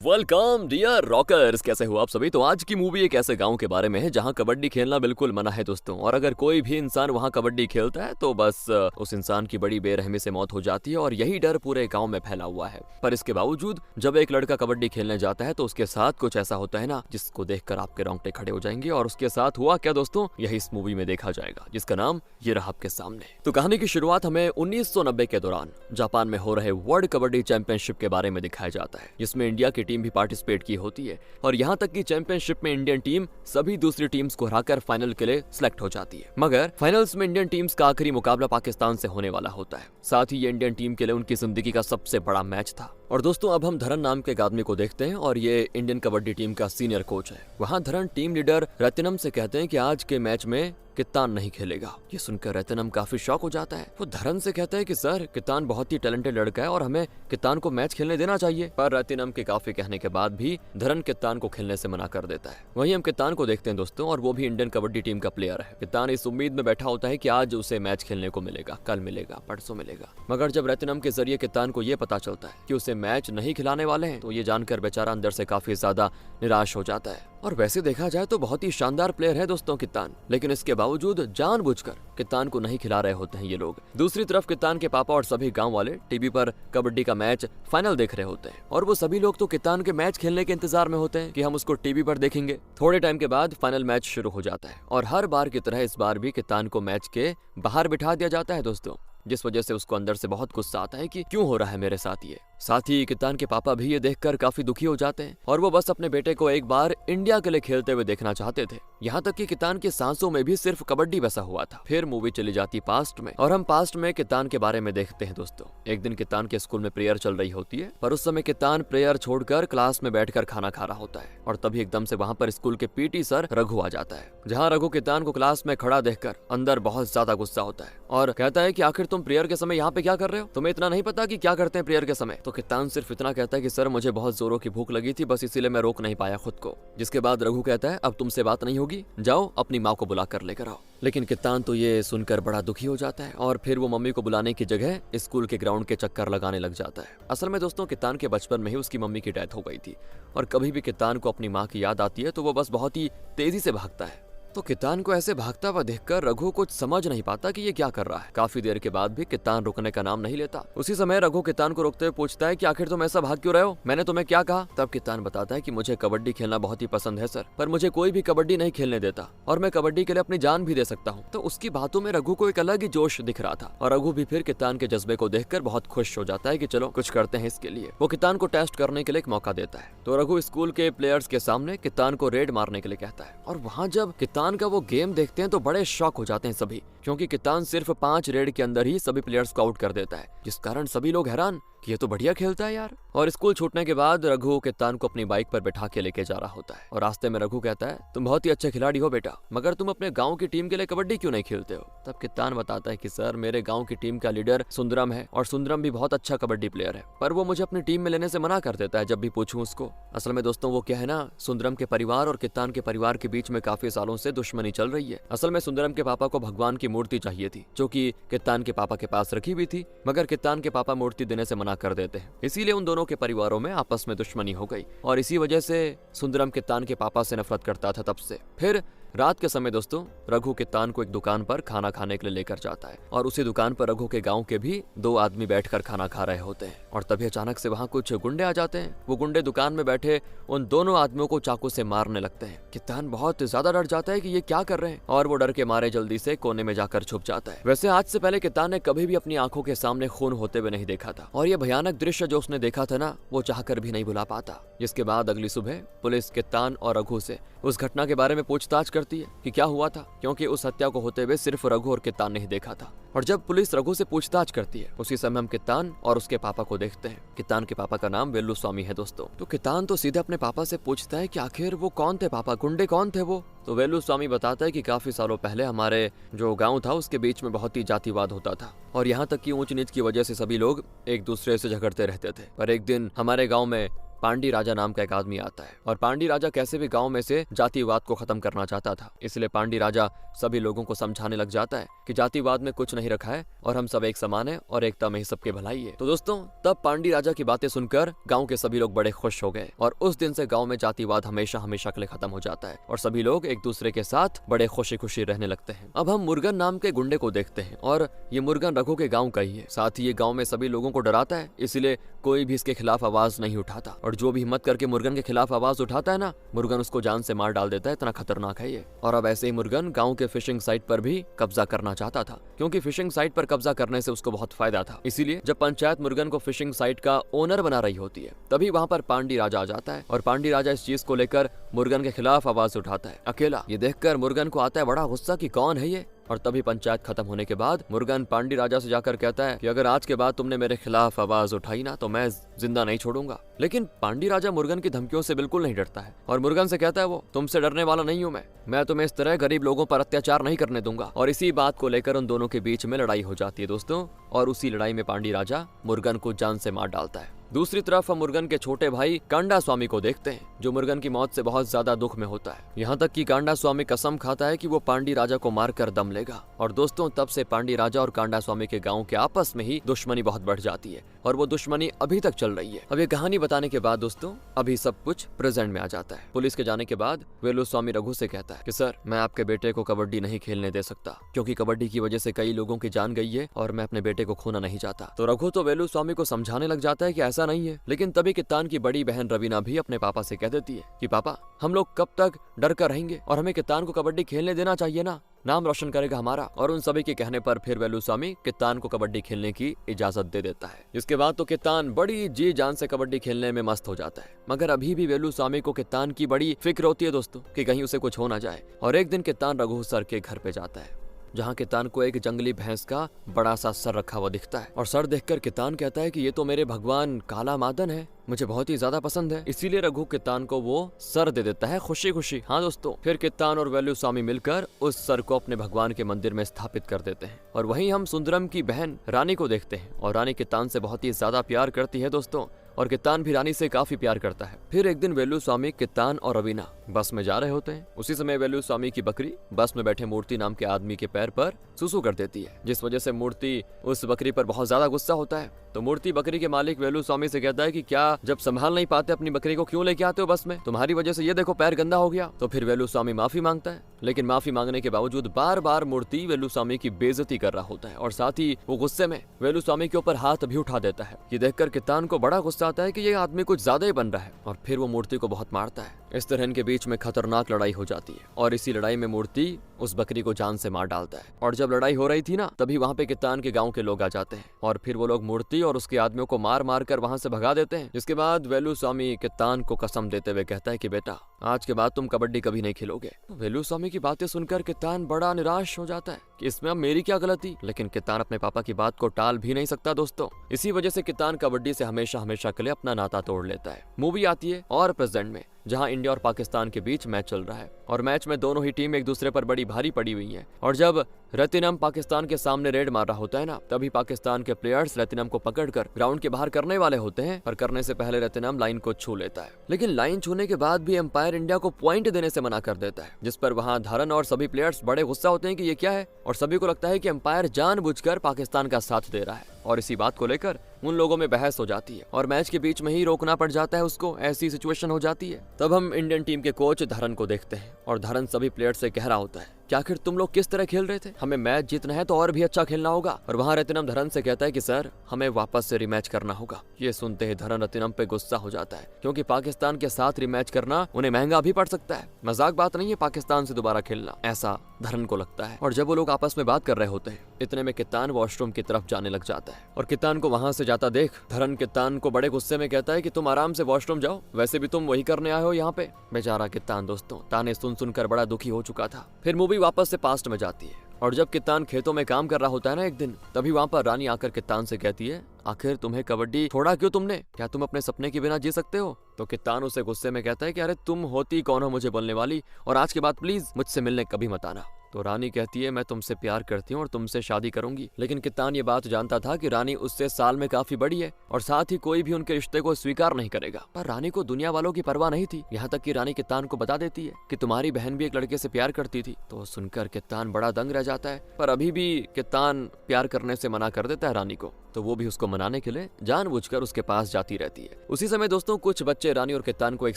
Welcome dear rockers, कैसे हो आप सभी। तो आज की मूवी एक ऐसे गांव के बारे में है जहां कबड्डी खेलना बिल्कुल मना है दोस्तों। और अगर कोई भी इंसान वहां कबड्डी खेलता है तो बस उस इंसान की बड़ी बेरहमी से मौत हो जाती है और यही डर पूरे गांव में फैला हुआ है। पर इसके बावजूद जब एक लड़का कबड्डी खेलने जाता है तो उसके साथ कुछ ऐसा होता है ना जिसको देखकर आपके रोंगटे खड़े हो जाएंगे। और उसके साथ हुआ क्या दोस्तों, यही इस मूवी में देखा जाएगा, जिसका नाम ये रहा आपके सामने। तो कहानी की शुरुआत हमें 1990 के दौरान जापान में हो रहे वर्ल्ड कबड्डी चैंपियनशिप के बारे में दिखाया जाता है, जिसमें इंडिया की टीम भी पार्टिसिपेट की होती है। और यहाँ तक कि चैंपियनशिप में इंडियन टीम सभी दूसरी टीम्स को हराकर फाइनल के लिए सिलेक्ट हो जाती है। मगर फाइनल्स में इंडियन टीम्स का आखिरी मुकाबला पाकिस्तान से होने वाला होता है। साथ ही ये इंडियन टीम के लिए उनकी जिंदगी का सबसे बड़ा मैच था। और दोस्तों अब हम धरन नाम के एक आदमी को देखते हैं और ये इंडियन कबड्डी टीम का सीनियर कोच है। वहाँ धरन टीम लीडर रत्नम से कहते हैं कि आज के मैच में कित्तान नहीं खेलेगा। ये सुनकर रत्नम काफी शॉक हो जाता है। वो धरन से कहता है कि सर, कित्तान बहुत ही टैलेंटेड लड़का है और हमें कित्तान को मैच खेलने देना चाहिए। पर रत्नम के काफी कहने के बाद भी धरन कित्तान को खेलने से मना कर देता है। वहीं हम कित्तान को देखते हैं दोस्तों, और वो भी इंडियन कबड्डी टीम का प्लेयर है। कित्तान इस उम्मीद में बैठा होता है कि आज उसे मैच खेलने को मिलेगा, कल मिलेगा, परसों मिलेगा। मगर जब रत्नम के जरिए कित्तान को ये पता चलता है कि उसे मैच नहीं खिलाने वाले हैं तो ये जानकर बेचारा अंदर से काफी ज्यादा निराश हो जाता है। और वैसे देखा जाए तो बहुत ही शानदार प्लेयर है दोस्तों कित्तान, लेकिन इसके बावजूद जानबूझकर कित्तान को नहीं खिला रहे होते हैं ये लोग। दूसरी तरफ कित्तान के पापा और सभी गांव वाले टीवी पर कबड्डी का मैच फाइनल देख रहे होते हैं और वो सभी लोग तो कित्तान के मैच खेलने के इंतजार में होते हैं कि हम उसको टीवी पर देखेंगे। थोड़े टाइम के बाद फाइनल मैच शुरू हो जाता है और हर बार की तरह इस बार भी कित्तान को मैच के बाहर बिठा दिया जाता है दोस्तों, जिस वजह से उसको अंदर से बहुत गुस्सा आता है कि क्यों हो रहा है मेरे साथ ये। साथ ही कित्तान के पापा भी ये देखकर काफी दुखी हो जाते हैं और वो बस अपने बेटे को एक बार इंडिया के लिए खेलते हुए देखना चाहते थे। यहाँ तक कि कित्तान की सांसों में भी सिर्फ कबड्डी बसा हुआ था। फिर मूवी चली जाती पास्ट में और हम पास्ट में कित्तान के बारे में देखते हैं दोस्तों। एक दिन कित्तान के स्कूल में प्रेयर चल रही होती है, पर उस समय कित्तान प्रेयर छोड़कर क्लास में बैठकर खाना खा रहा होता है और तभी एकदम से वहाँ पर स्कूल के पीटी सर रघु आ जाता है। जहाँ रघु कित्तान को क्लास में खड़ा देखकर अंदर बहुत ज्यादा गुस्सा होता है और कहता है कि आखिर तुम प्रेयर के समय यहाँ पे क्या कर रहे हो, तुम्हें इतना नहीं पता कि क्या करते हैं प्रेयर के समय। तो कित्तान सिर्फ इतना कहता है कि सर, मुझे बहुत जोरों की भूख लगी थी, बस इसीलिए मैं रोक नहीं पाया खुद को। जिसके बाद रघु कहता है अब तुमसे बात नहीं होगी, जाओ अपनी माँ को बुला कर लेकर आओ। लेकिन कित्तान तो ये सुनकर बड़ा दुखी हो जाता है और फिर वो मम्मी को बुलाने की जगह स्कूल के ग्राउंड के चक्कर लगाने लग जाता है। असल में दोस्तों कित्तान के बचपन में ही उसकी मम्मी की डेथ हो गई थी और कभी भी कित्तान को अपनी माँ की याद आती है तो वो बस बहुत ही तेजी से भागता है। तो कित्तान को ऐसे भागता हुआ देखकर रघु कुछ समझ नहीं पाता कि ये क्या कर रहा है। काफी देर के बाद भी कित्तान रुकने का नाम नहीं लेता। उसी समय रघु कित्तान को रोकते हुए पूछता है कि आखिर तुम ऐसा भाग क्यों रहे हो, मैंने तुम्हें क्या कहा। तब कित्तान बताता है कि मुझे कबड्डी खेलना बहुत ही पसंद है सर, पर मुझे कोई भी कबड्डी नहीं खेलने देता और मैं कबड्डी के लिए अपनी जान भी दे सकता हूँ। तो उसकी बातों में रघु को एक अलग ही जोश दिख रहा था और रघु भी फिर कित्तान के जज्बे को देखकर बहुत खुश हो जाता है कि चलो कुछ करते हैं इसके लिए। वो कित्तान को टेस्ट करने के लिए एक मौका देता है। तो रघु स्कूल के प्लेयर्स के सामने कित्तान को रेड मारने के लिए कहता है और वहाँ जब कित्तान का वो गेम देखते हैं तो बड़े शॉक हो जाते हैं सभी, क्योंकि कित्तान सिर्फ 5 रेड के अंदर ही सभी प्लेयर्स को आउट कर देता है, जिस कारण सभी लोग हैरान कि ये तो बढ़िया खेलता है यार। और स्कूल छूटने के बाद रघु कित्तान को अपनी बाइक पर बैठा के लेके जा रहा होता है और रास्ते में रघु कहता है तुम बहुत ही अच्छे खिलाड़ी हो बेटा, मगर तुम अपने गांव की टीम के लिए कबड्डी क्यों नहीं खेलते हो। तब कित्तान बताता है कि सर, मेरे गांव की टीम का लीडर सुंदरम है और सुंदरम भी बहुत अच्छा कबड्डी प्लेयर है, पर वो मुझे अपनी टीम में लेने से मना कर देता है जब भी पूछूं उसको। असल में दोस्तों वो क्या है ना, सुंदरम के परिवार और कित्तान के परिवार के बीच में काफी सालों से दुश्मनी चल रही है। असल में सुंदरम के पापा को भगवान की मूर्ति चाहिए थी जो कि कित्तान के पापा के पास रखी हुई थी, मगर कित्तान के पापा मूर्ति देने से मना कर देते हैं। इसीलिए उन दोनों के परिवारों में आपस में दुश्मनी हो गई और इसी वजह से सुंदरम कित्तान के पापा से नफरत करता था तब से। फिर रात के समय दोस्तों रघु कित्तान को एक दुकान पर खाना खाने के लिए लेकर जाता है और उसी दुकान पर रघु के गांव के भी 2 आदमी बैठकर खाना खा रहे होते हैं और तभी अचानक से वहां कुछ गुंडे आ जाते हैं। वो गुंडे दुकान में बैठे उन दोनों आदमियों को चाकू से मारने लगते हैं। कित्तान बहुत ज्यादा डर जाता है कि ये क्या कर रहे हैं और वो डर के मारे जल्दी से कोने में जाकर छुप जाता है। वैसे आज से पहले कित्तान ने कभी भी अपनी आंखों के सामने खून होते हुए नहीं देखा था और ये भयानक दृश्य जो उसने देखा था ना, वो चाहकर भी नहीं भुला पाता। जिसके बाद अगली सुबह पुलिस कित्तान और रघु से उस घटना के बारे में पूछताछ करती है कि क्या हुआ था, क्योंकि उस हत्या को होते हुए सिर्फ रघु और कित्तान ने ही देखा था। और जब पुलिस रघु से पूछताछ करती है उसी समय हम कित्तान और उसके पापा को देखते हैं। कित्तान के पापा का नाम वेलू स्वामी है दोस्तों। तो कित्तान तो सीधे अपने पापा से पूछता है कि आखिर वो कौन थे पापा, गुंडे कौन थे वो। तो वेलू स्वामी बताता है कि काफी सालों पहले हमारे जो गांव था उसके बीच में बहुत ही जातिवाद होता था और यहाँ तक कि ऊंच नीच की वजह से सभी लोग एक दूसरे से झगड़ते रहते थे। पर एक दिन हमारे गांव में पांडी राजा नाम का एक आदमी आता है और पांडी राजा कैसे भी गांव में से जातिवाद को खत्म करना चाहता था। इसलिए पांडी राजा सभी लोगों को समझाने लग जाता है कि जातिवाद में कुछ नहीं रखा है और हम सब एक समान है और एकता में ही सबकी भलाई है। तो दोस्तों, तब पांडी राजा की बातें सुनकर गांव के सभी लोग बड़े खुश हो गए और उस दिन से गांव में जातिवाद हमेशा हमेशा के लिए खत्म हो जाता है और सभी लोग एक दूसरे के साथ बड़े खुशी खुशी रहने लगते हैं। अब हम मुर्गन नाम के गुंडे को देखते हैं और ये मुर्गन रघु के गाँव का ही है। साथ ही ये गाँव में सभी लोगों को डराता है, इसलिए कोई भी इसके खिलाफ आवाज नहीं उठाता और जो भी हिम्मत करके मुर्गन के खिलाफ आवाज उठाता है ना, मुर्गन उसको जान से मार डाल देता है। इतना खतरनाक है ये। और अब ऐसे ही मुर्गन गांव के फिशिंग साइट पर भी कब्जा करना चाहता था, क्योंकि फिशिंग साइट पर कब्जा करने से उसको बहुत फायदा था। इसीलिए जब पंचायत मुर्गन को फिशिंग साइट का ओनर बना रही होती है, तभी वहाँ पर पांडी राजा आ जाता है और पांडी राजा इस चीज को लेकर मुर्गन के खिलाफ आवाज उठाता है अकेला। ये देखकर मुर्गन को आता है बड़ा गुस्सा कि कौन है ये। और तभी पंचायत खत्म होने के बाद मुर्गन पांडी राजा से जाकर कहता है कि अगर आज के बाद तुमने मेरे खिलाफ आवाज उठाई ना, तो मैं जिंदा नहीं छोड़ूंगा। लेकिन पांडी राजा मुर्गन की धमकियों से बिल्कुल नहीं डरता है और मुर्गन से कहता है वो, तुमसे डरने वाला नहीं हूँ मैं तुम्हें इस तरह गरीब लोगों पर अत्याचार नहीं करने दूंगा। और इसी बात को लेकर उन दोनों के बीच में लड़ाई हो जाती है दोस्तों, और उसी लड़ाई में पांडी राजा मुर्गन को जान से मार डालता है। दूसरी तरफ हम मुर्गन के छोटे भाई कांडा स्वामी को देखते हैं, जो मुर्गन की मौत से बहुत ज्यादा दुख में होता है। यहाँ तक कि कांडा स्वामी कसम खाता है कि वो पांडी राजा को मारकर दम लेगा। और दोस्तों, तब से पांडी राजा और कांडा स्वामी के गांव के आपस में ही दुश्मनी बहुत बढ़ जाती है और वो दुश्मनी अभी तक चल रही है। अब ये कहानी बताने के बाद दोस्तों, अभी सब कुछ प्रेजेंट में आ जाता है। पुलिस के जाने के बाद वेलू स्वामी रघु से कहता है कि सर, मैं आपके बेटे को कबड्डी नहीं खेलने दे सकता, क्योंकि कबड्डी की वजह से कई लोगों की जान गई है और मैं अपने बेटे को खोना नहीं चाहता। तो रघु तो वेलू स्वामी को समझाने लग जाता है कि ऐसा नहीं है। लेकिन तभी कित्तान की बड़ी बहन रवीना भी अपने पापा से कह देती है कि पापा, हम लोग कब तक डर कर रहेंगे और हमें कित्तान को कबड्डी खेलने देना चाहिए ना, नाम रोशन करेगा हमारा। और उन सभी के कहने पर फिर वेलू स्वामी कित्तान को कबड्डी खेलने की इजाजत दे देता है। इसके बाद तो कित्तान बड़ी जी जान से कबड्डी खेलने में मस्त हो जाता है। मगर अभी भी वेलू स्वामी को कित्तान की बड़ी फिक्र होती है दोस्तों, कि कहीं उसे कुछ हो ना जाए। और एक दिन कित्तान रघु सर के घर पे जाता है, जहाँ कित्तान को एक जंगली भैंस का बड़ा सा सर रखा हुआ दिखता है। और सर देखकर कित्तान कहता है कि ये तो मेरे भगवान काला मादन है, मुझे बहुत ही ज्यादा पसंद है। इसीलिए रघु कित्तान को वो सर दे देता है खुशी खुशी। हाँ दोस्तों, फिर कित्तान और वेलू स्वामी मिलकर उस सर को अपने भगवान के मंदिर में स्थापित कर देते हैं। और वहीं हम सुंदरम की बहन रानी को देखते हैं और रानी कित्तान से बहुत ही ज्यादा प्यार करती है दोस्तों, और कित्तान भी रानी से काफी प्यार करता है। फिर एक दिन वेलू स्वामी, कित्तान और रवीना बस में जा रहे होते हैं। उसी समय वेलू स्वामी की बकरी बस में बैठे मूर्ति नाम के आदमी के पैर पर सुसु कर देती है, जिस वजह से मूर्ति उस बकरी पर बहुत ज्यादा गुस्सा होता है। तो मूर्ति बकरी के मालिक वेलू स्वामी से कहता है कि क्या जब संभाल नहीं पाते अपनी बकरी को क्यों लेके आते हो बस में, तुम्हारी वजह से ये देखो पैर गंदा हो गया। तो फिर वेलू स्वामी माफी मांगता है, लेकिन माफी मांगने के बावजूद बार बार मूर्ति वेलू स्वामी की बेइज्जती कर रहा होता है और साथ ही वो गुस्से में वेलू स्वामी के ऊपर हाथ भी उठा देता है। ये देखकर कित्तान को बड़ा गुस्सा आता है कि ये आदमी कुछ ज्यादा ही बन रहा है और फिर वो मूर्ति को बहुत मारता है। इस तरह इनके बीच में खतरनाक लड़ाई हो जाती है और इसी लड़ाई में मूर्ति उस बकरी को जान से मार डालता है। और जब लड़ाई हो रही थी ना, तभी वहाँ पे कित्तान के गांव के लोग आ जाते हैं और फिर वो लोग मूर्ति और उसके आदमियों को मार मार कर वहाँ से भगा देते हैं। जिसके बाद वेलू स्वामी कित्तान को कसम देते हुए कहता है कि बेटा, आज के बाद तुम कबड्डी कभी नहीं खेलोगे। तो वेलू स्वामी की बातें सुनकर कित्तान बड़ा निराश हो जाता है कि इसमें अब मेरी क्या गलती। लेकिन कित्तान अपने पापा की बात को टाल भी नहीं सकता दोस्तों। इसी वजह से कित्तान कबड्डी से हमेशा हमेशा के लिए अपना नाता तोड़ लेता है। मूवी आती है और प्रेजेंट में, जहां इंडिया और पाकिस्तान के बीच मैच चल रहा है और मैच में दोनों ही टीम एक दूसरे पर बड़ी भारी पड़ी हुई है। और जब रतिनम पाकिस्तान के सामने रेड मार रहा होता है ना, तभी पाकिस्तान के प्लेयर्स रतिनम को पकड़कर ग्राउंड के बाहर करने वाले होते हैं और करने से पहले रतिनम लाइन को छू लेता है। लेकिन लाइन छूने के बाद भी एम्पायर इंडिया को पॉइंट देने से मना कर देता है, जिस पर वहां धरन और सभी प्लेयर्स बड़े गुस्सा होते हैं कि ये क्या है, और सभी को लगता है कि एम्पायर जानबूझकर पाकिस्तान का साथ दे रहा है। और इसी बात को लेकर उन लोगों में बहस हो जाती है और मैच के बीच में ही रोकना पड़ जाता है उसको, ऐसी सिचुएशन हो जाती है। तब हम इंडियन टीम के कोच धरन को देखते हैं और धरन सभी प्लेयर से कह रहा होता है कि आखिर तुम लोग किस तरह खेल रहे थे, हमें मैच जीतना है तो और भी अच्छा खेलना होगा। और वहां रतिनम धरन से कहता है कि सर, हमें वापस से रिमैच करना होगा। ये सुनते ही धरन रतिनम पे गुस्सा हो जाता है, क्योंकि पाकिस्तान के साथ रिमैच करना उन्हें महंगा भी पड़ सकता है। मजाक बात नहीं है पाकिस्तान से दोबारा खेलना, ऐसा धरन को लगता है। और जब वो लोग आपस में बात कर रहे होते हैं, इतने में कित्तान वॉशरूम की तरफ जाने लग जाता है और कित्तान को वहां से जाता देख धरन कित्तान को बड़े गुस्से में कहता है कि तुम आराम से वॉशरूम जाओ, वैसे भी तुम वही करने आए हो यहाँ पे। बेचारा कित्तान दोस्तों ताने सुन सुनकर बड़ा दुखी हो चुका था। फिर मूवी वापस से पास्ट में जाती है और जब कित्तान खेतों में काम कर रहा होता है ना एक दिन, तभी वहाँ पर रानी आकर कित्तान से कहती है, आखिर तुम्हें कबड्डी छोड़ा क्यों तुमने, क्या तुम अपने सपने के बिना जी सकते हो। तो कित्तान उसे गुस्से में कहता है कि अरे तुम होती कौन हो मुझे बोलने वाली, और आज के बाद प्लीज मुझसे मिलने कभी मत आना। तो रानी कहती है मैं तुमसे प्यार करती हूँ और तुमसे शादी करूंगी। लेकिन कित्तान ये बात जानता था कि रानी उससे साल में काफी बड़ी है और साथ ही कोई भी उनके रिश्ते को स्वीकार नहीं करेगा। पर रानी को दुनिया वालों की परवाह नहीं थी। यहाँ तक कि रानी कित्तान को बता देती है कि तुम्हारी बहन भी एक लड़के से प्यार करती थी। तो सुनकर कित्तान बड़ा दंग रह जाता है, पर अभी भी कित्तान प्यार करने से मना कर देता है रानी को। तो वो भी उसको मनाने के लिए जानबूझकर उसके पास जाती रहती है। उसी समय दोस्तों कुछ बच्चे रानी और कित्तान को एक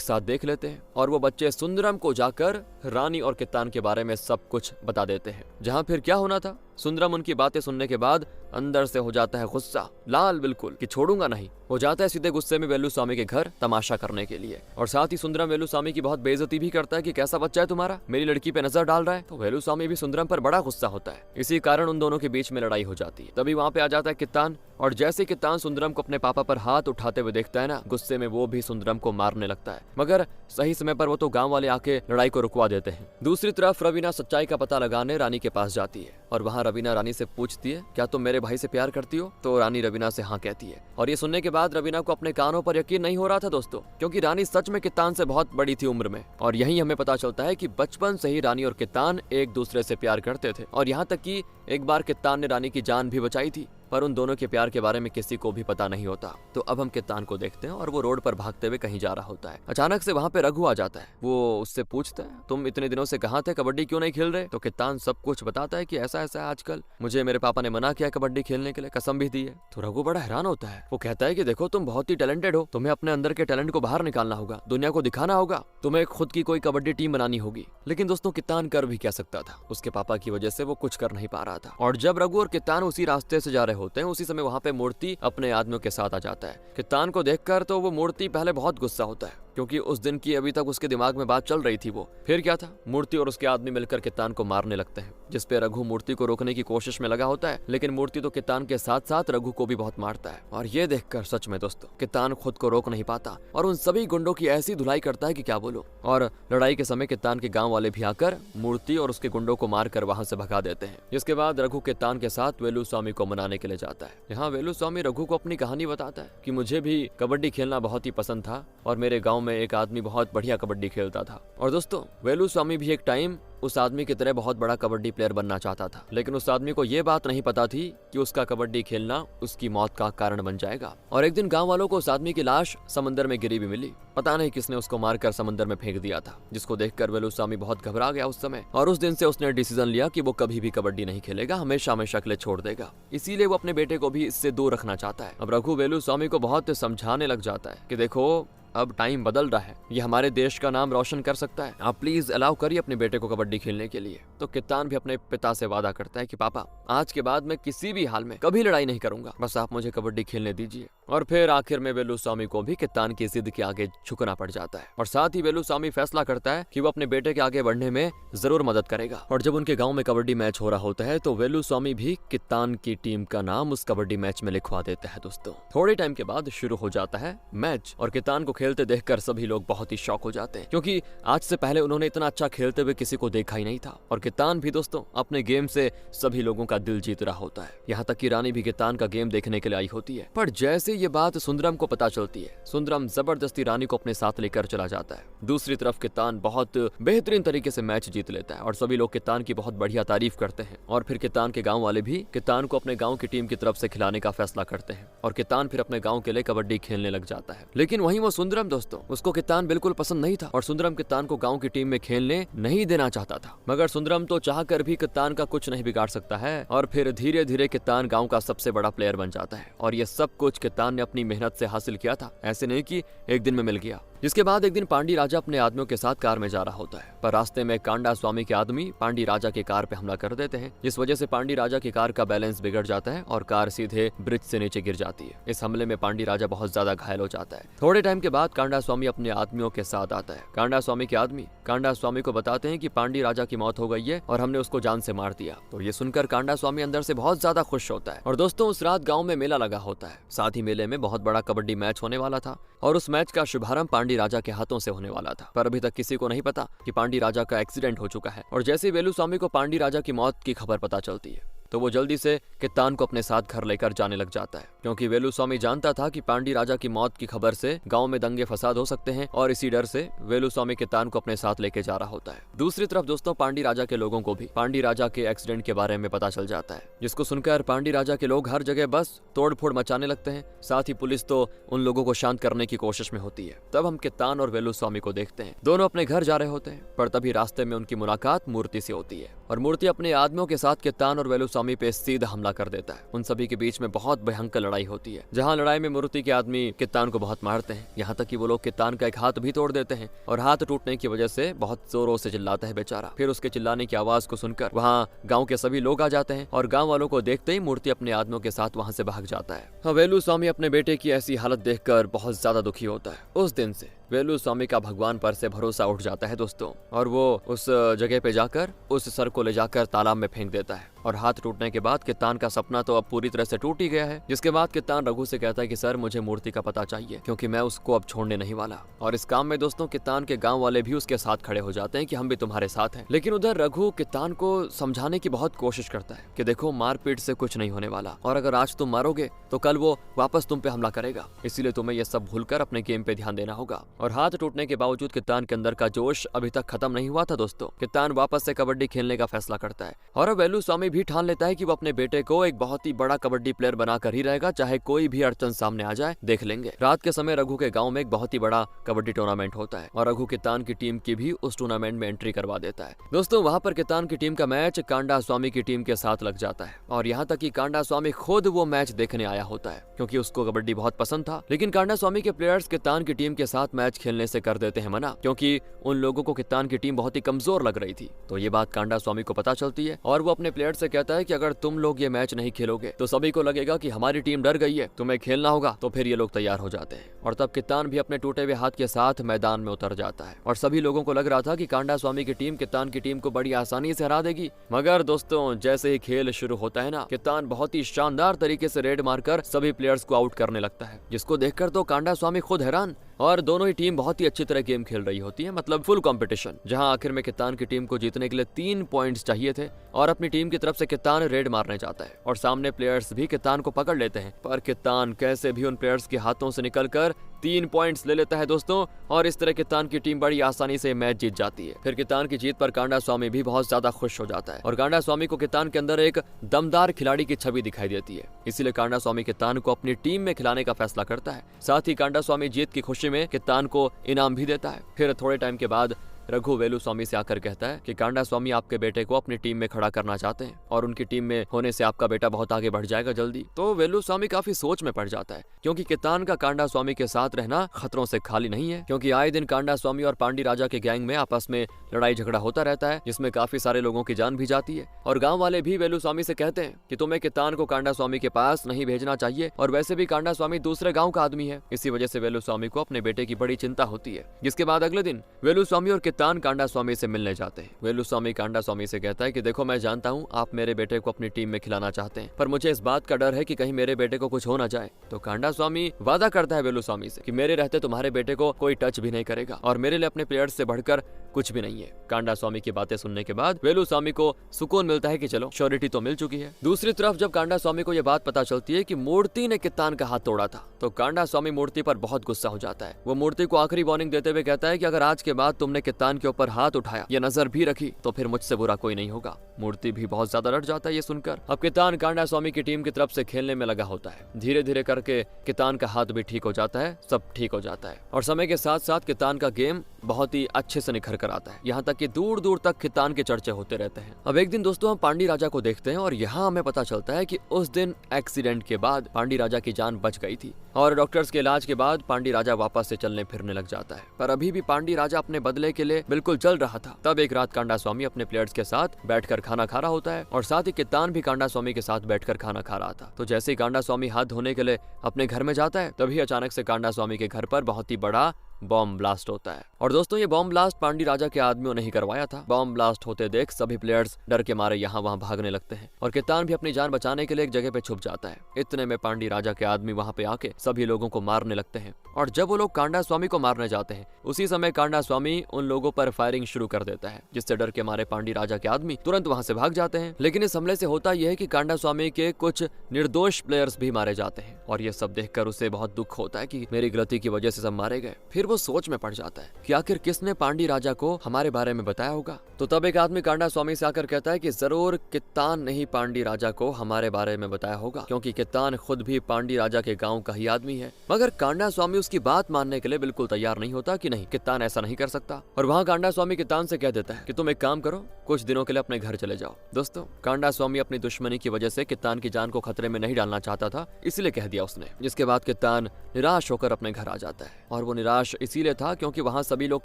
साथ देख लेते हैं और वो बच्चे सुंदरम को जाकर रानी और कित्तान के बारे में सब कुछ बता देते हैं। जहाँ फिर क्या होना था, सुंदरम उनकी बातें सुनने के बाद अंदर से हो जाता है गुस्सा, लाल बिल्कुल कि छोड़ूंगा नहीं। हो जाता है सीधे गुस्से में वेलुस्वामी के घर तमाशा करने के लिए और साथ ही सुंदरम वेलुस्वामी की बहुत बेइज्जती भी करता है कि कैसा बच्चा है तुम्हारा, मेरी लड़की पे नजर डाल रहा है। तो वेलुस्वामी भी सुंदरम पर बड़ा गुस्सा होता है। इसी कारण उन दोनों के बीच में लड़ाई हो जाती है। तभी वहाँ पे आ जाता है कित्तान और जैसे कित्तान सुंदरम को अपने पापा पर हाथ उठाते हुए देखता है ना, गुस्से में वो भी सुंदरम को मारने लगता है। मगर सही समय पर वो तो गांव वाले आके लड़ाई को रुकवा देते हैं। दूसरी तरफ रवीना सच्चाई का पता लगाने रानी के पास जाती है और वहाँ रवीना रानी से पूछती है क्या तुम मेरे भाई से प्यार करती हो। तो रानी रवीना से हाँ कहती है और ये सुनने के बाद रवीना को अपने कानों पर यकीन नहीं हो रहा था दोस्तों, क्योंकि रानी सच में कित्तान से बहुत बड़ी थी उम्र में। और यही हमें पता चलता है कि बचपन से ही रानी और कित्तान एक दूसरे से प्यार करते थे और यहाँ तक कि एक बार कित्तान ने रानी की जान भी बचाई थी। पर उन दोनों के प्यार के बारे में किसी को भी पता नहीं होता। तो अब हम कित्तान को देखते हैं और वो रोड पर भागते हुए कहीं जा रहा होता है। अचानक से वहाँ पे रघु आ जाता है। वो उससे पूछता है तुम इतने दिनों से कहाँ थे, कबड्डी क्यों नहीं खेल रहे। तो कित्तान सब कुछ बताता है कि ऐसा ऐसा है आजकल, मुझे मेरे पापा ने मना किया कबड्डी खेलने के लिए, कसम भी दी है। तो रघु बड़ा हैरान होता है। वो कहता है कि देखो तुम बहुत ही टैलेंटेड हो, तुम्हें अपने अंदर के टैलेंट को बाहर निकालना होगा, दुनिया को दिखाना होगा, तुम्हें खुद की कोई कबड्डी टीम बनानी होगी। लेकिन दोस्तों कित्तान कर भी क्या सकता था, उसके पापा की वजह से वो कुछ कर नहीं पा रहा था। और जब रघु और कित्तान उसी रास्ते से जा रहे होते हैं उसी समय वहाँ पे मूर्ति अपने आदमियों के साथ आ जाता है। कित्तान को देखकर तो वो मूर्ति पहले बहुत गुस्सा होता है, क्योंकि उस दिन की अभी तक उसके दिमाग में बात चल रही थी। वो फिर क्या था, मूर्ति और उसके आदमी मिलकर कित्तान को मारने लगते हैं, जिसपे रघु मूर्ति को रोकने की कोशिश में लगा होता है। लेकिन मूर्ति तो कित्तान के साथ साथ रघु को भी बहुत मारता है। और ये देखकर सच में दोस्तों कित्तान खुद को रोक नहीं पाता और उन सभी गुंडों की ऐसी धुलाई करता है कि क्या बोलो। और लड़ाई के समय कित्तान के गाँव वाले भी आकर मूर्ति और उसके गुंडों को मारकर वहां से भगा देते हैं। जिसके बाद रघु कित्तान के साथ वेलुस्वामी को मनाने के लिए जाता है। यहाँ वेलुस्वामी रघु को अपनी कहानी बताता है कि मुझे भी कबड्डी खेलना बहुत ही पसंद था और मेरे गाँव में एक आदमी बहुत बढ़िया कबड्डी खेलता था। और दोस्तों वेलुस्वामी भी एक टाइम उस आदमी की तरह बहुत बड़ा कबड्डी प्लेयर बनना चाहता था, लेकिन उस आदमी को यह बात नहीं पता थी कि उसका कबड्डी खेलना उसकी मौत का कारण बन जाएगा। और एक दिन गांव वालों को उस आदमी की लाश समंदर में गिरी भी मिली। पता नहीं किसने उसको मारकर समंदर में फेंक दिया था, जिसको देखकर वेलुस्वामी बहुत घबरा गया उस समय। और उस दिन से उसने डिसीजन लिया कि वो कभी भी कबड्डी नहीं खेलेगा, हमेशा हमेशा के लिए छोड़ देगा। इसीलिए वो अपने बेटे को भी इससे दूर रखना चाहता है। अब रघु वेलुस्वामी को बहुत समझाने लग जाता है कि देखो अब टाइम बदल रहा है, ये हमारे देश का नाम रोशन कर सकता है, आप प्लीज अलाउ करिए अपने बेटे को कबड्डी खेलने के लिए। तो कित्तान भी अपने पिता से वादा करता है कि पापा आज के बाद मैं किसी भी हाल में कभी लड़ाई नहीं करूंगा, बस आप मुझे कबड्डी खेलने दीजिए। और फिर आखिर में वेलुस्वामी को भी कित्तान की जिद के आगे झुकना पड़ जाता है और साथ ही वेलुस्वामी फैसला करता है कि वो अपने बेटे के आगे बढ़ने में जरूर मदद करेगा। और जब उनके गाँव में कबड्डी मैच हो रहा होता है तो वेलुस्वामी भी कित्तान की टीम का नाम उस कबड्डी मैच में लिखवा देता है। दोस्तों थोड़े टाइम के बाद शुरू हो जाता है मैच और कित्तान को खेलते देखकर सभी लोग बहुत ही शॉक हो जाते हैं, क्योंकि आज से पहले उन्होंने इतना अच्छा खेलते हुए किसी को देखा ही नहीं था। और कित्तान भी दोस्तों अपने गेम से सभी लोगों का दिल जीत रहा होता है। यहाँ तक कि रानी भी कित्तान का गेम देखने के लिए आई होती है। पर जैसे ये बात सुंदरम को पता चलती है, सुंदरम जबरदस्ती रानी को अपने साथ लेकर चला जाता है। दूसरी तरफ कित्तान बहुत बेहतरीन तरीके से मैच जीत लेता है और सभी लोग कित्तान की बहुत बढ़िया तारीफ करते हैं। और फिर कित्तान के गाँव वाले भी कित्तान को अपने गाँव की टीम की तरफ से खिलाने का फैसला करते हैं और कित्तान फिर अपने गाँव के लिए कबड्डी खेलने लग जाता है। लेकिन वहीं वो सुंदरम दोस्तों, उसको कित्तान बिल्कुल पसंद नहीं था और सुंदरम कित्तान को गांव की टीम में खेलने नहीं देना चाहता था। मगर सुंदरम तो चाहकर भी कित्तान का कुछ नहीं बिगाड़ सकता है और फिर धीरे धीरे कित्तान गांव का सबसे बड़ा प्लेयर बन जाता है। और ये सब कुछ कित्तान ने अपनी मेहनत से हासिल किया था, ऐसे नहीं कि एक दिन में मिल गया। जिसके बाद एक दिन पांडी राजा अपने आदमियों के साथ कार में जा रहा होता है, पर रास्ते में कांडा स्वामी के आदमी पांडी राजा की कार पे हमला कर देते हैं, जिस वजह से पांडी राजा की कार का बैलेंस बिगड़ जाता है और कार सीधे ब्रिज से नीचे गिर जाती है। इस हमले में पांडी राजा बहुत ज्यादा घायल हो जाता है। थोड़े टाइम के बाद कांडा स्वामी अपने आदमियों के साथ आता है। कांडा स्वामी के आदमी कांडा स्वामी को बताते हैं कि पांडी राजा की मौत हो गई है और हमने उसको जान से मार दिया। तो ये सुनकर कांडा स्वामी अंदर से बहुत ज्यादा खुश होता है। और दोस्तों उस रात गाँव में मेला लगा होता है, साथ ही मेले में बहुत बड़ा कबड्डी मैच होने वाला था और उस मैच का शुभारंभ पांडी राजा के हाथों से होने वाला था। पर अभी तक किसी को नहीं पता कि पांडी राजा का एक्सीडेंट हो चुका है। और जैसे वेलुस्वामी को पांडी राजा की मौत की खबर पता चलती है, तो वो जल्दी से कित्तान को अपने साथ घर लेकर जाने लग जाता है, क्योंकि वेलुस्वामी जानता था कि पांडी राजा की मौत की खबर से गांव में दंगे फसाद हो सकते हैं और इसी डर से वेलुस्वामी कित्तान को अपने साथ लेके जा रहा होता है। दूसरी तरफ दोस्तों पांडी राजा के लोगों को भी पांडी राजा के एक्सीडेंट के बारे में पता चल जाता है, जिसको सुनकर पांडी राजा के लोग हर जगह बस तोड़फोड़ मचाने लगते हैं। साथ ही पुलिस तो उन लोगों को शांत करने की कोशिश में होती है। तब हम कित्तान और वेलुस्वामी को देखते हैं, दोनों अपने घर जा रहे होते हैं, पर तभी रास्ते में उनकी मुलाकात मूर्ति से होती है और मूर्ति अपने आदमियों के साथ कित्तान और वेलुस्वामी पे सीधा हमला कर देता है। उन सभी के बीच में बहुत भयंकर लड़ाई होती है, जहाँ लड़ाई में मूर्ति के आदमी कित्तान को बहुत मारते हैं, यहाँ तक कि वो लोग कित्तान का एक हाथ भी तोड़ देते हैं और हाथ टूटने की वजह से बहुत जोरों से चिल्लाता है बेचारा। फिर उसके चिल्लाने की आवाज को सुनकर वहाँ गाँव के सभी लोग आ जाते हैं और गाँव वालों को देखते ही मूर्ति अपने आदमियों के साथ वहाँ से भाग जाता है। वेलुस्वामी अपने बेटे की ऐसी हालत देखकर बहुत ज्यादा दुखी होता है। उस दिन से वेलुस्वामी का भगवान पर से भरोसा उठ जाता है दोस्तों, और वो उस जगह पे जाकर उस सर को ले जाकर तालाब में फेंक देता है। और हाथ टूटने के बाद कित्तान का सपना तो अब पूरी तरह से टूट ही गया है। जिसके बाद कित्तान रघु से कहता है कि सर मुझे मूर्ति का पता चाहिए, क्योंकि मैं उसको अब छोड़ने नहीं वाला। और इस काम में दोस्तों कित्तान के गांव वाले भी उसके साथ खड़े हो जाते हैं कि हम भी तुम्हारे साथ हैं। लेकिन उधर रघु कित्तान को समझाने की बहुत कोशिश करता है कि देखो मारपीट से कुछ नहीं होने वाला, और अगर आज तुम मारोगे तो कल वो वापस तुम पे हमला करेगा, इसीलिए तुम्हें यह सब भूलकर अपने गेम पे ध्यान देना होगा। और हाथ टूटने के बावजूद कित्तान के अंदर का जोश अभी तक खत्म नहीं हुआ था दोस्तों। कित्तान वापस से कबड्डी खेलने का फैसला करता है और अब वेलुस्वामी भी ठान लेता है कि वो अपने बेटे को एक बहुत ही बड़ा कबड्डी प्लेयर बनाकर ही रहेगा, चाहे कोई भी अड़चन सामने आ जाए, देख लेंगे। रात के समय रघु के गांव में एक बहुत ही बड़ा कबड्डी टूर्नामेंट होता है और रघु कित्तान की टीम की भी उस टूर्नामेंट में एंट्री करवा देता है। दोस्तों वहां पर कित्तान की टीम का मैच कांडा स्वामी की टीम के साथ लग जाता है और यहाँ तक कि कांडा स्वामी खुद वो मैच देखने आया होता है, क्योंकि उसको कबड्डी बहुत पसंद था। लेकिन कांडा स्वामी के प्लेयर्स कित्तान की टीम के साथ मैच खेलने से कर देते हैं मना, क्योंकि उन लोगों को कित्तान की टीम बहुत ही कमजोर लग रही थी। तो ये बात कांडा स्वामी को पता चलती है और वो अपने प्लेयर से कहता है कि अगर तुम लोग ये मैच नहीं खेलोगे तो सभी को लगेगा कि हमारी टीम डर गई है, तुम्हें खेलना होगा। तो फिर ये लोग तैयार हो जाते हैं और तब कित्तान भी अपने टूटे हुए हाथ के साथ मैदान में उतर जाता है और सभी लोगों को लग रहा था कि कांडा स्वामी की टीम कित्तान की टीम को बड़ी आसानी से हरा देगी। मगर दोस्तों जैसे ही खेल शुरू होता है ना, कित्तान बहुत ही शानदार तरीके से रेड मारकर सभी प्लेयर्स को आउट करने लगता है, जिसको देखकर तो कांडा स्वामी खुद हैरान। और दोनों ही टीम बहुत ही अच्छी तरह गेम खेल रही होती है, मतलब फुल कंपटीशन, जहां आखिर में कित्तान की टीम को जीतने के लिए 3 पॉइंट्स चाहिए थे और अपनी टीम की तरफ से कित्तान रेड मारने जाता है और सामने प्लेयर्स भी कित्तान को पकड़ लेते हैं, पर कित्तान कैसे भी उन प्लेयर्स के हाथों से निकलकर 3 पॉइंट्स ले लेता है दोस्तों, और इस तरह कित्तान की टीम बड़ी आसानी से मैच जीत जाती है। फिर कित्तान की जीत पर कांडा स्वामी भी बहुत ज्यादा खुश हो जाता है और कांडा स्वामी को कित्तान के अंदर एक दमदार खिलाड़ी की छवि दिखाई देती है, इसीलिए कांडा स्वामी कित्तान को अपनी टीम में खिलाने का फैसला करता है। साथ ही कांडा स्वामी जीत की खुशी में कित्तान को इनाम भी देता है। फिर थोड़े टाइम के बाद रघु वेलुस्वामी से आकर कहता है कि कांडा स्वामी आपके बेटे को अपनी टीम में खड़ा करना चाहते हैं और उनकी टीम में होने से आपका बेटा बहुत आगे बढ़ जाएगा जल्दी। तो वेलुस्वामी काफी सोच में पड़ जाता है, क्योंकि कित्तान का कांडा स्वामी के साथ रहना खतरों से खाली नहीं है, क्योंकि आए दिन कांडा स्वामी और पांडी राजा के गैंग में आपस में लड़ाई झगड़ा होता रहता है, जिसमें काफी सारे लोगों की जान भी जाती है। और गाँव वाले भी वेलुस्वामी से कहते हैं कि तुम्हें कित्तान को कांडा स्वामी के पास नहीं भेजना चाहिए, और वैसे भी कांडा स्वामी दूसरे गाँव का आदमी है। इसी वजह से वेलुस्वामी को अपने बेटे की बड़ी चिंता होती है। जिसके बाद अगले दिन वेलुस्वामी और कित्तान कांडा स्वामी से मिलने जाते हैं। वेलुस्वामी कांडा स्वामी से कहता है कि देखो मैं जानता हूँ आप मेरे बेटे को अपनी टीम में खिलाना चाहते हैं, पर मुझे इस बात का डर है कि कहीं मेरे बेटे को कुछ हो ना जाए। तो कांडा स्वामी वादा करता है वेलुस्वामी से कि मेरे रहते तुम्हारे बेटे को कोई टच भी नहीं करेगा और मेरे लिए अपने प्लेयर्स से बढ़कर कुछ भी नहीं है। कांडा स्वामी की बातें सुनने के बाद वेलुस्वामी को सुकून मिलता है कि चलो श्योरिटी तो मिल चुकी है। दूसरी तरफ जब कांडा स्वामी को यह बात पता चलती है कि मूर्ति ने कित्तान का हाथ तोड़ा था, तो कांडा स्वामी मूर्ति पर बहुत गुस्सा हो जाता है। वो मूर्ति को आखिरी वार्निंग देते हुए कहता है कि अगर आज के बाद तुमने कित्तान के ऊपर हाथ उठाया या नजर भी रखी तो फिर मुझसे बुरा कोई नहीं होगा। मूर्ति भी बहुत ज्यादा डर जाता है ये सुनकर। अब कित्तान कांडा स्वामी की टीम की तरफ से खेलने में लगा होता है। धीरे धीरे करके कित्तान का हाथ भी ठीक हो जाता है, सब ठीक हो जाता है और समय के साथ साथ कित्तान का गेम बहुत ही अच्छे से निखर कर आता है, यहाँ तक कि दूर दूर तक कित्तान के चर्चे होते रहते हैं। अब एक दिन दोस्तों हम पांडी राजा को देखते हैं और यहाँ हमें पता चलता है कि उस दिन एक्सीडेंट के बाद पांडी राजा की जान बच गई थी और डॉक्टर्स के इलाज के बाद पांडी राजा वापस से चलने फिरने लग जाता है। पर अभी भी पांडी राजा अपने बदले के लिए बिल्कुल जल रहा था। तब एक रात कांडा स्वामी अपने प्लेयर्स के साथ बैठकर खाना खा रहा होता है और साथ ही कित्तान भी कांडा स्वामी के साथ बैठकर खाना खा रहा था। तो जैसे ही कांडा स्वामी हाथ धोने के लिए अपने घर में जाता है, तभी अचानक से कांडा स्वामी के घर पर बहुत ही बड़ा बॉम्ब ब्लास्ट होता है। और दोस्तों ये बॉम्ब ब्लास्ट पांडी राजा के आदमियों ने ही करवाया था। बॉम्ब ब्लास्ट होते देख सभी प्लेयर्स डर के मारे यहाँ वहाँ भागने लगते हैं और कित्तान भी अपनी जान बचाने के लिए एक जगह पे छुप जाता है। इतने में पांडी राजा के आदमी वहाँ पे आके सभी लोगों को मारने लगते हैं। और जब वो लोग कांडा स्वामी को मारने जाते हैं, उसी समय कांडा स्वामी उन लोगों पर फायरिंग शुरू कर देता है, जिससे डर के मारे पांडी राजा के आदमी तुरंत वहां से भाग जाते हैं। लेकिन इस हमले से होता यह है कि कांडा स्वामी के कुछ निर्दोष प्लेयर्स भी मारे जाते हैं और ये सब देखकर उसे बहुत दुख होता है कि मेरी गलती की वजह से सब मारे गए। फिर वो सोच में पड़ जाता है कि आखिर किसने पांडी राजा को हमारे बारे में बताया होगा। तो तब एक आदमी कांडा स्वामी से आकर कहता है कि जरूर कित्तान ने ही पांडी राजा को हमारे बारे में बताया होगा, क्योंकि कित्तान खुद भी पांडी राजा के गांव का ही आदमी है। मगर कांडा स्वामी उसकी बात मानने के लिए बिल्कुल तैयार नहीं होता कि नहीं, कित्तान ऐसा नहीं कर सकता। और वहाँ कांडा स्वामी कित्तान से कह देता है कि तुम एक काम करो, कुछ दिनों के लिए अपने घर चले जाओ। दोस्तों, कांडा स्वामी अपनी दुश्मनी की वजह से कित्तान की जान को खतरे में नहीं डालना चाहता था, इसलिए कह दिया उसने। जिसके बाद कित्तान निराश होकर अपने घर आ जाता है। और वो निराश इसीलिए था क्योंकि वहाँ सभी लोग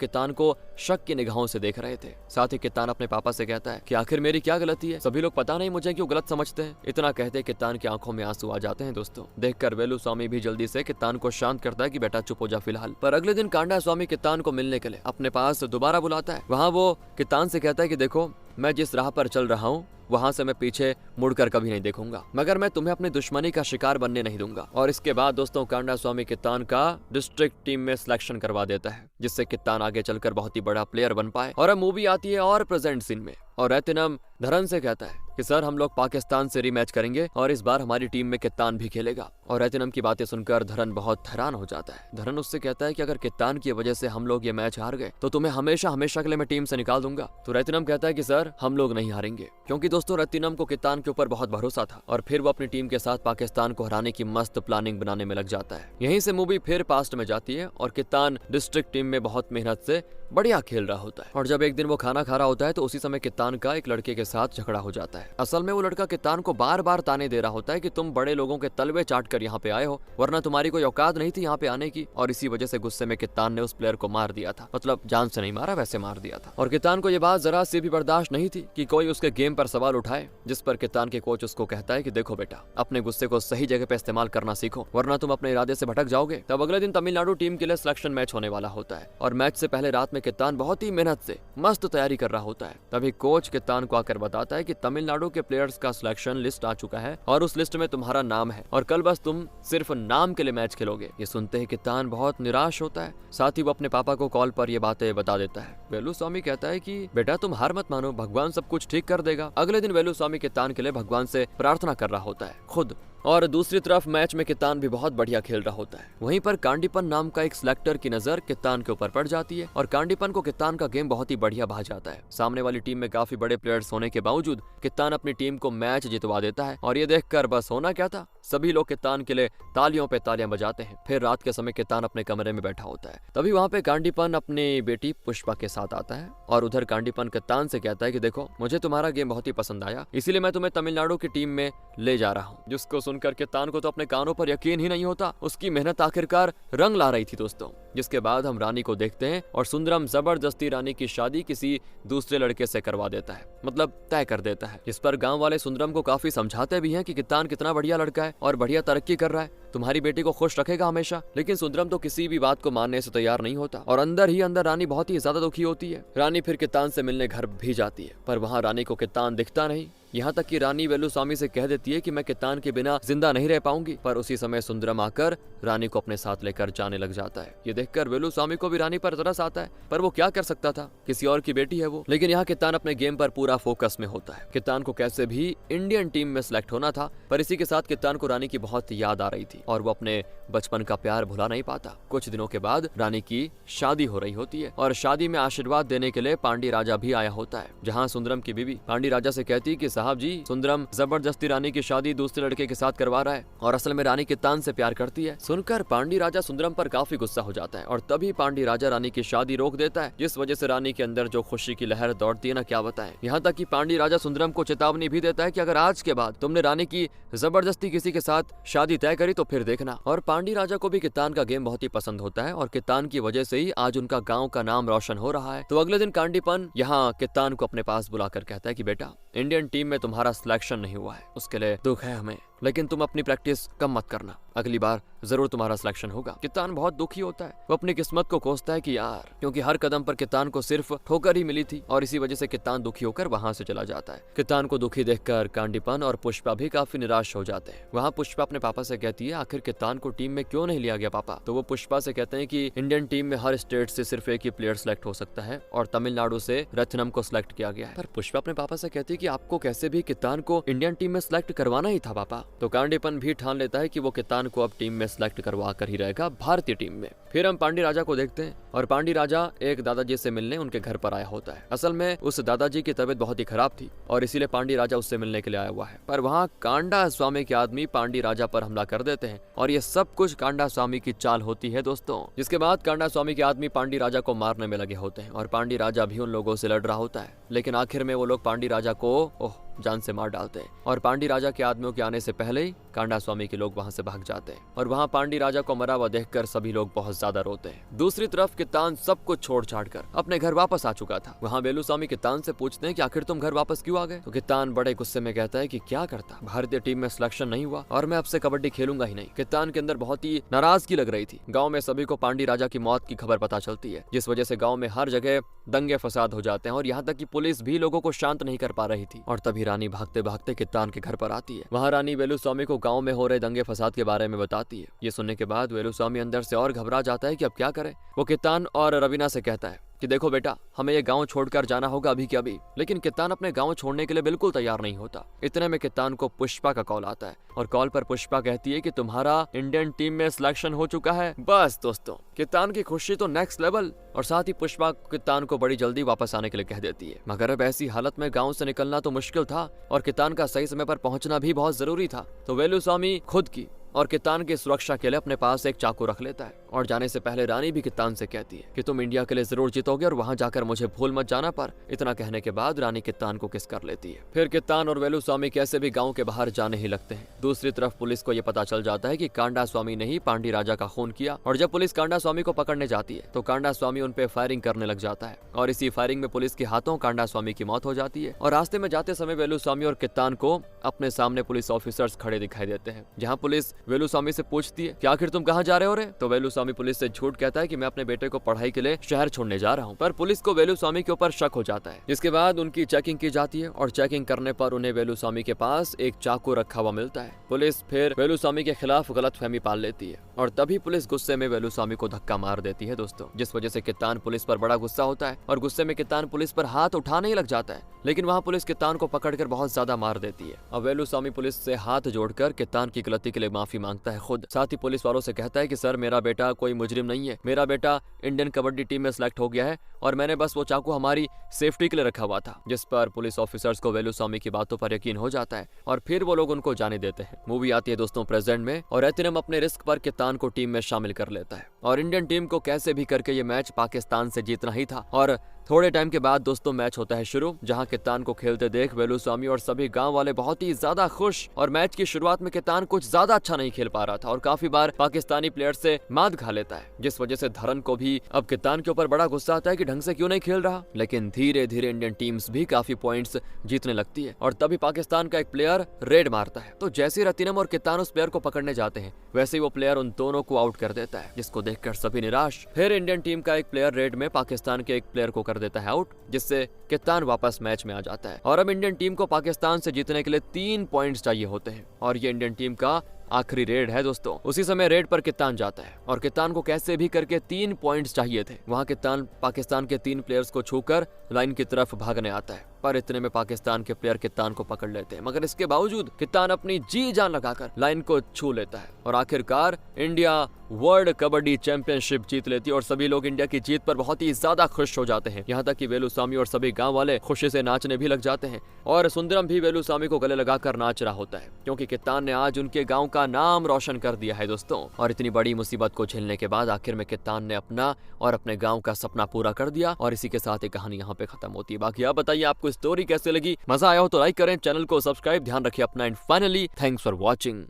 कित्तान को शक की निगाहों से देख रहे थे। साथ ही कित्तान अपने पापा से कहता है कि आखिर मेरी क्या गलती है, सभी लोग पता नहीं मुझे क्यों गलत समझते हैं। इतना कहते कित्तान की आंखों में आंसू आ जाते हैं। दोस्तों, देखकर वेलुस्वामी भी जल्दी से कित्तान को शांत करता है कि बेटा चुप हो जा फिलहाल। पर अगले दिन कांडा स्वामी कित्तान को मिलने के लिए अपने पास दोबारा बुलाता है। वहाँ वो कित्तान से कहता है कि देखो, मैं जिस राह पर चल रहा हूँ वहां से मैं पीछे मुड़कर कभी नहीं देखूंगा, मगर मैं तुम्हें अपनी दुश्मनी का शिकार बनने नहीं दूंगा। और इसके बाद दोस्तों, कांडा स्वामी कित्तान का डिस्ट्रिक्ट टीम में सिलेक्शन करवा देता है, जिससे कित्तान आगे चलकर बहुत ही बड़ा प्लेयर बन पाए। और अब मूवी आती है और प्रेजेंट सीन में, और रतिनम धरन से कहता है कि सर हम लोग पाकिस्तान से रीमैच करेंगे और इस बार हमारी टीम में कित्तान भी खेलेगा। और रतिनम की बातें सुनकर धरन बहुत हैरान हो जाता है। धरन उससे कहता है कि अगर कित्तान की वजह से हम लोग ये मैच हार गए तो तुम्हें हमेशा हमेशा के लिए मैं टीम से निकाल दूंगा। तो रतिनम कहता है कि सर हम लोग नहीं हारेंगे, क्योंकि दोस्तों रतिनम को कित्तान के ऊपर बहुत भरोसा था। और फिर वो अपनी टीम के साथ पाकिस्तान को हराने की मस्त प्लानिंग बनाने में लग जाता है। यहीं से मूवी फिर पास्ट में जाती है और कित्तान डिस्ट्रिक्ट टीम में बहुत मेहनत से बढ़िया खेल रहा होता है। और जब एक दिन वो खाना खा रहा होता है तो उसी समय कित्तान का एक लड़के के साथ झगड़ा हो जाता है। असल में वो लड़का कित्तान को बार बार ताने दे रहा होता है कि तुम बड़े लोगों के तलवे चाट कर यहाँ पे आए हो, वरना तुम्हारी कोई औकात नहीं थी यहाँ पे आने की। और इसी वजह से गुस्से में कित्तान ने उस प्लेयर को मार दिया था, मतलब जान से नहीं मारा, वैसे मार दिया था। और कित्तान को ये बात जरा सी भी बर्दाश्त नहीं थी कि कोई उसके गेम पर सवाल उठाए, जिस पर कित्तान के कोच उसको कहता है कि देखो बेटा, अपने गुस्से को सही जगह पे इस्तेमाल करना सीखो, वरना तुम अपने इरादे से भटक जाओगे। तब अगले दिन तमिलनाडु टीम के लिए सिलेक्शन मैच होने वाला होता है और मैच से पहले रात में कित्तान बहुत ही मेहनत से मस्त तैयारी कर रहा होता है। तभी कोच कित्तान को आकर बताता है कि तमिलनाडु के प्लेयर्स का सिलेक्शन लिस्ट आ चुका है और उस लिस्ट में तुम्हारा नाम है और कल बस तुम सिर्फ नाम के लिए मैच खेलोगे। ये सुनते ही कित्तान बहुत निराश होता है। साथ ही वो अपने पापा को कॉल पर ये बातें बता देता है। वेलुस्वामी कहता है कि बेटा तुम हार मत मानो, भगवान सब कुछ ठीक कर देगा। अगले दिन वेलुस्वामी कित्तान के लिए भगवान से प्रार्थना कर रहा होता है खुद। और दूसरी तरफ मैच में कित्तान भी बहुत बढ़िया खेल रहा होता है। वहीं पर कांडीपन नाम का एक सिलेक्टर की नजर कित्तान के ऊपर पड़ जाती है और कांडीपन को कित्तान का गेम बहुत ही बढ़िया भा जाता है। सामने वाली टीम में काफी बड़े प्लेयर्स होने के बावजूद कित्तान अपनी टीम को मैच जितवा देता है। और ये देखकर बस होना क्या था, सभी लोग कित्तान के लिए तालियों पे तालियां बजाते हैं। फिर रात के समय कित्तान अपने कमरे में बैठा होता है। तभी वहाँ पे कांडीपन अपनी बेटी पुष्पा के साथ आता है और उधर कांडीपन कित्तान से कहता है कि देखो, मुझे तुम्हारा गेम बहुत ही पसंद आया, इसीलिए मैं तुम्हें तमिलनाडु की टीम में ले जा रहा हूँ। जिसको सुनकर कित्तान को तो अपने कानों पर यकीन ही नहीं होता, उसकी मेहनत आखिरकार रंग ला रही थी दोस्तों। जिसके बाद हम रानी को देखते हैं और सुंदरम जबरदस्ती रानी की शादी किसी दूसरे लड़के से करवा देता है, मतलब तय कर देता है। जिस पर गांव वाले सुंदरम को काफी समझाते भी हैं कि कित्तान कितना बढ़िया लड़का है और बढ़िया तरक्की कर रहा है, तुम्हारी बेटी को खुश रखेगा हमेशा। लेकिन सुंदरम तो किसी भी बात को मानने से तैयार नहीं होता और अंदर ही अंदर रानी बहुत ही ज्यादा दुखी होती है। रानी फिर कित्तान से मिलने घर भी जाती है, पर वहाँ रानी को कित्तान दिखता नहीं। यहाँ तक कि रानी वेलुस्वामी से कह देती है कि मैं कित्तान के बिना जिंदा नहीं रह पाऊंगी। पर उसी समय सुंदरम आकर रानी को अपने साथ लेकर जाने लग जाता है। ये देखकर वेलुस्वामी को भी रानी पर तरस आता है, पर वो क्या कर सकता था, किसी और की बेटी है वो। लेकिन यहाँ कित्तान अपने गेम पर पूरा फोकस में होता है। कित्तान को कैसे भी इंडियन टीम में सिलेक्ट होना था, पर इसी के साथ कित्तान को रानी की बहुत याद आ रही थी और वो अपने बचपन का प्यार भुला नहीं पाता। कुछ दिनों के बाद रानी की शादी हो रही होती है और शादी में आशीर्वाद देने के लिए पांडी राजा भी आया होता है। जहाँ सुंदरम की बीवी पांडी राजा से कहती है कि साहब जी, सुंदरम जबरदस्ती रानी की शादी दूसरे लड़के के साथ करवा रहा है और असल में रानी कित्तान से प्यार करती है। सुनकर पांडी राजा सुंदरम पर काफी गुस्सा हो जाता है और तभी पांडी राजा रानी की शादी रोक देता है, जिस वजह से रानी के अंदर जो खुशी की लहर दौड़ती है ना, क्या बताएं। यहाँ तक कि पांडी राजा सुंदरम को चेतावनी भी देता है कि अगर आज के बाद तुमने रानी की जबरदस्ती किसी के साथ शादी तय करी तो फिर देखना। और पांडी राजा को भी कित्तान का गेम बहुत ही पसंद होता है और कित्तान की वजह से ही आज उनका गांव का नाम रोशन हो रहा है। तो अगले दिन कांडीपन यहाँ कित्तान को अपने पास बुलाकर कहता है कि बेटा, इंडियन टीम में तुम्हारा सिलेक्शन नहीं हुआ है, उसके लिए दुख है हमें, लेकिन तुम अपनी प्रैक्टिस कम मत करना, अगली बार जरूर तुम्हारा सिलेक्शन होगा। कित्तान बहुत दुखी होता है, वो अपनी किस्मत को कोसता है कि यार, क्योंकि हर कदम पर कित्तान को सिर्फ ठोकर ही मिली थी और इसी वजह से कित्तान दुखी होकर वहां से चला जाता है। कित्तान को दुखी देखकर कांडीपन और पुष्पा भी काफी निराश हो जाते हैं। वहाँ पुष्पा अपने पापा से कहती है आखिर कित्तान को टीम में क्यों नहीं लिया गया पापा। तो वो पुष्पा से कहते हैं कि इंडियन टीम में हर स्टेट से सिर्फ एक ही प्लेयर सिलेक्ट हो सकता है और तमिलनाडु से रत्नम को सिलेक्ट किया गया है। पर पुष्पा अपने पापा से कहती है कि आपको कैसे भी कित्तान को इंडियन टीम में सिलेक्ट करवाना ही था पापा। तो कांडीपन भी ठान लेता है कि वो कित्तान को अब टीम में सिलेक्ट करवा कर ही रहेगा भारतीय टीम में। फिर हम पांडी राजा को देखते हैं और पांडी राजा एक दादाजी से मिलने उनके घर पर आया होता है। असल में उस दादाजी की तबीयत बहुत ही खराब थी और इसीलिए पांडी राजा उससे मिलने के लिए आया हुआ है। पर वहाँ कांडा स्वामी के आदमी पांडी राजा पर हमला कर देते हैं और ये सब कुछ कांडा स्वामी की चाल होती है दोस्तों। जिसके बाद कांडा स्वामी के आदमी पांडी राजा को मारने में लगे होते हैं और पांडी राजा भी उन लोगों से लड़ रहा होता है, लेकिन आखिर में वो लोग पांडी राजा को जान से मार डालते हैं और पांडी राजा के आदमियों के आने से पहले ही कांडा स्वामी के लोग वहां से भाग जाते हैं और वहां पांडी राजा को मरा हुआ देखकर सभी लोग बहुत ज्यादा रोते हैं। दूसरी तरफ कित्तान सब कुछ छोड़ छाड़ कर अपने घर वापस आ चुका था। वहां वेलुस्वामी कित्तान से पूछते हैं कि आखिर तुम घर वापस क्यों आ गए। तो कित्तान बड़े गुस्से में कहता है कि क्या करता, भारतीय टीम में सिलेक्शन नहीं हुआ और मैं अब से कबड्डी खेलूंगा ही नहीं। कित्तान के अंदर बहुत ही नाराजगी लग रही थी। गाँव में सभी को पांडी राजा की मौत की खबर पता चलती है, जिस वजह से गाँव में हर जगह दंगे फसाद हो जाते हैं और यहाँ तक कि पुलिस भी लोगों को शांत नहीं कर पा रही थी। और तभी रानी भागते भागते कित्तान के घर पर आती है। वहाँ रानी वेलुस्वामी को गांव में हो रहे दंगे फसाद के बारे में बताती है। ये सुनने के बाद वेलुस्वामी अंदर से और घबरा जाता है कि अब क्या करे। वो कित्तान और रवीना से कहता है कि देखो बेटा, हमें ये गांव छोड़कर जाना होगा अभी के अभी। लेकिन कित्तान अपने गांव छोड़ने के लिए बिल्कुल तैयार नहीं होता। इतने में कित्तान को पुष्पा का कॉल आता है और कॉल पर पुष्पा कहती है कि तुम्हारा इंडियन टीम में सिलेक्शन हो चुका है। बस दोस्तों, कित्तान की खुशी तो नेक्स्ट लेवल और साथ ही पुष्पा कित्तान को बड़ी जल्दी वापस आने के लिए कह देती है। मगर अब ऐसी हालत में गाँव से निकलना तो मुश्किल था और कित्तान का सही समय पर पहुंचना भी बहुत जरूरी था। तो वेलुस्वामी खुद की और कित्तान की सुरक्षा के लिए अपने पास एक चाकू रख लेता है और जाने से पहले रानी भी कित्तान से कहती है कि तुम इंडिया के लिए जरूर जीतोगे और वहां जाकर मुझे भूल मत जाना। पर इतना कहने के बाद रानी कित्तान को किस कर लेती है। फिर कित्तान और वेलुस्वामी कैसे भी गांव के बाहर जाने ही लगते हैं। दूसरी तरफ पुलिस को यह पता चल जाता है कि कांडा स्वामी ने ही पांडी राजा का खून किया और जब पुलिस कांडा स्वामी को पकड़ने जाती है तो कांडा स्वामी उन पे फायरिंग करने लग जाता है और इसी फायरिंग में पुलिस के हाथों कांडा स्वामी की मौत हो जाती है। और रास्ते में जाते समय वेलुस्वामी और कित्तान को अपने सामने पुलिस ऑफिसर्स खड़े दिखाई देते हैं, जहाँ पुलिस वेलुस्वामी से पूछती है कि आखिर तुम कहाँ जा रहे हो रे। तो वेलुस्वामी पुलिस से झूठ कहता है कि मैं अपने बेटे को पढ़ाई के लिए शहर छोड़ने जा रहा हूँ। पर पुलिस को वेलुस्वामी के ऊपर शक हो जाता है। इसके बाद उनकी चेकिंग की जाती है और चेकिंग करने पर उन्हें वेलुस्वामी के पास एक चाकू रखा हुआ मिलता है। पुलिस फिर वेलुस्वामी के खिलाफ गलतफहमी पाल लेती है और तभी पुलिस गुस्से में वेलुस्वामी को धक्का मार देती है दोस्तों, जिस वजह से कित्तान पुलिस पर बड़ा गुस्सा होता है और गुस्से में कित्तान पुलिस पर हाथ उठाने ही लग जाता है। लेकिन वहाँ पुलिस कित्तान को पकड़कर बहुत ज्यादा मार देती है। अब वेलुस्वामी पुलिस से हाथ जोड़कर कित्तान की गलती के लिए माफी मांगता है खुद। साथ ही पुलिस वालों से कहता है कि सर, मेरा बेटा कोई मुजरिम नहीं है, मेरा बेटा इंडियन कबड्डी टीम में सिलेक्ट हो गया है और मैंने बस वो चाकू हमारी सेफ्टी के लिए रखा हुआ था। जिस पर पुलिस ऑफिसर्स को वेलुस्वामी की बातों पर यकीन हो जाता है और फिर वो लोग उनको जाने देते हैं। मूवी आती है दोस्तों प्रेजेंट में और रत्नम अपने रिस्क पर कित्तान को टीम में शामिल कर लेता है और इंडियन टीम को कैसे भी करके ये मैच पाकिस्तान से जीतना ही था। और थोड़े टाइम के बाद दोस्तों मैच होता है शुरू, जहां कित्तान को खेलते देख वेलुस्वामी और सभी गांव वाले बहुत ही ज्यादा खुश। और मैच की शुरुआत में कित्तान कुछ ज्यादा अच्छा नहीं खेल पा रहा था और काफी बार पाकिस्तानी प्लेयर से मात खा लेता है, जिस वजह से धरन को भी अब कित्तान के ऊपर बड़ा गुस्सा आता है कि ढंग से क्यों नहीं खेल रहा। लेकिन धीरे धीरे इंडियन टीम्स भी काफी पॉइंट्स जीतने लगती है और तभी पाकिस्तान का एक प्लेयर रेड मारता है। तो जैसे रत्नम और कित्तान उस प्लेयर को पकड़ने जाते हैं वैसे ही वो प्लेयर उन दोनों को आउट कर देता है, जिसको देखकर सभी निराश। फिर इंडियन टीम का एक प्लेयर रेड में पाकिस्तान के एक प्लेयर को कर देता है आउट, जिससे कित्तान वापस मैच में आ जाता है। और अब इंडियन टीम को पाकिस्तान से जीतने के लिए 3 पॉइंट्स चाहिए होते हैं और ये इंडियन टीम का आखिरी रेड है दोस्तों। उसी समय रेड पर कित्तान जाता है और कित्तान को कैसे भी करके 3 पॉइंट्स चाहिए थे। वहां कित्तान पाकिस्तान के 3 प्लेयर्स को छूकर लाइन की तरफ भागने आता है, पर इतने में पाकिस्तान के प्लेयर कित्तान को पकड़ लेते हैं। मगर इसके बावजूद कित्तान अपनी जी जान लगाकर लाइन को छू लेता है और आखिरकार इंडिया वर्ल्ड कबड्डी चैंपियनशिप जीत लेती है और सभी लोग इंडिया की जीत पर बहुत ही ज्यादा खुश हो जाते हैं। यहाँ तक कि वेलुस्वामी और सभी गांव वाले खुशी से नाचने भी लग जाते हैं और सुंदरम भी वेलुस्वामी को गले लगाकर नाच रहा होता है, क्योंकि कित्तान ने आज उनके गांव का नाम रोशन कर दिया है दोस्तों। और इतनी बड़ी मुसीबत को झेलने के बाद आखिर में कित्तान ने अपना और अपने गाँव का सपना पूरा कर दिया और इसी के साथ ये कहानी यहाँ पे खत्म होती है। बाकी आप बताइए आपको स्टोरी कैसे लगी, मजा आया हो तो लाइक करें, चैनल को सब्सक्राइब, ध्यान रखिए अपना and finally thanks for watching.